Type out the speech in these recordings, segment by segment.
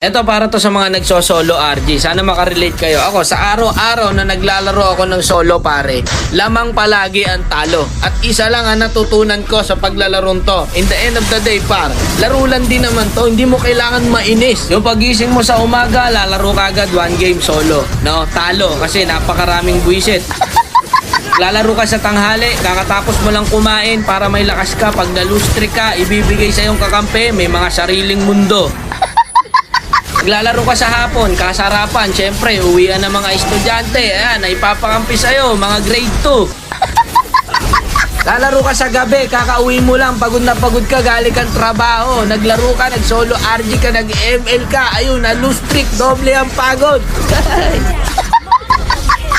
Ito para to sa mga nagso-solo RG. Sana makarelate kayo. Ako sa araw-araw na naglalaro ako ng solo pare, lamang palagi ang talo. At isa lang ang natutunan ko sa paglalarong to. In the end of the day par, laro lang din naman to. Hindi mo kailangan mainis. Yung pagising mo sa umaga, lalaro ka agad one game solo. No, talo kasi napakaraming buwisit. Lalaro ka sa tanghali, kakatapos mo lang kumain para may lakas ka. Pag na-lose streak ka, ibibigay sa iyong kakampi, may mga sariling mundo. Naglalaro ka sa hapon, kasarapan, syempre, uwian ng mga estudyante, ayan, ipapakampi sa'yo, mga grade 2. Lalaro ka sa gabi, kakauwi mo lang, pagod na pagod ka, galing kang trabaho, naglaro ka, nag-solo RG ka, nag-ML ka, ayun, na-lose streak, doble ang pagod.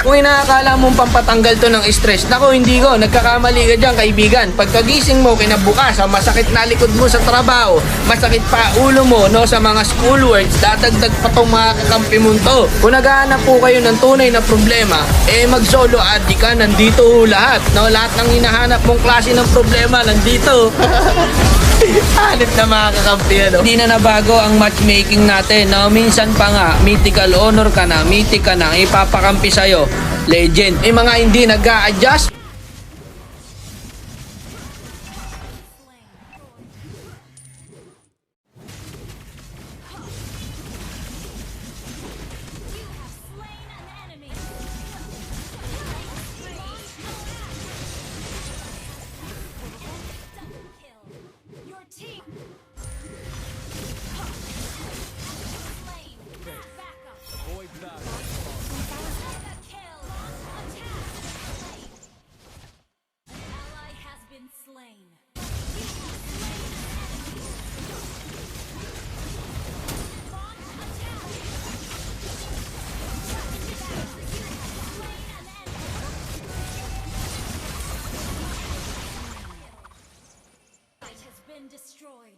Kung inaakala mong pampatanggal to ng stress, nako hindi ko, nagkakamali ka dyan kaibigan. Pagkagising mo kinabukasan, masakit na likod mo sa trabaho, masakit pa ulo mo no, sa mga schoolworks, dadagdag pa tong mga kakampi mo to. Kung naghahanap po kayo ng tunay na problema, mag-solo RG ka, nandito ho lahat. No? Lahat ng hinahanap mong klase ng problema, nandito. Hanip na mga kakampi, ano? Hindi na nabago ang matchmaking natin. No? Minsan pa nga, mythical honor ka na, mythic ka na, ipapakampi sa'yo. Legend. May mga hindi nag-a-adjust. Destroyed.